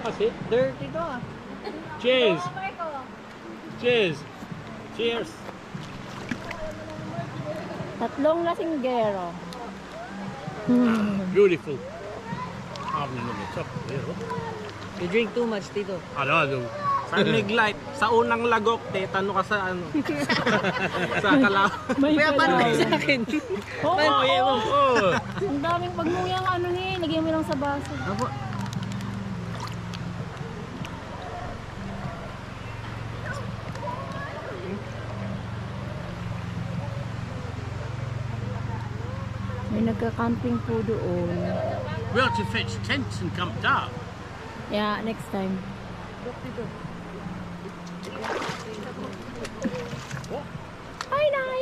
Kasi, Dirty to ah. cheers! Cheers! Cheers! Tatlong lasinggero. Beautiful. Having a top here. You drink too much, Tito. Ano? Sa Light, sa unang lagok, tano ka sa ano. Sa Kalaw. May Kaya paano kalaw. sa akin? Oo, oo. Oh! Ang daming pagmuyang ano ni, lagyan mo lang sa baso. Apo. May nagka-camping po doon. We ought to fetch tents and camp out. Yeah, next time. Hi, Nay!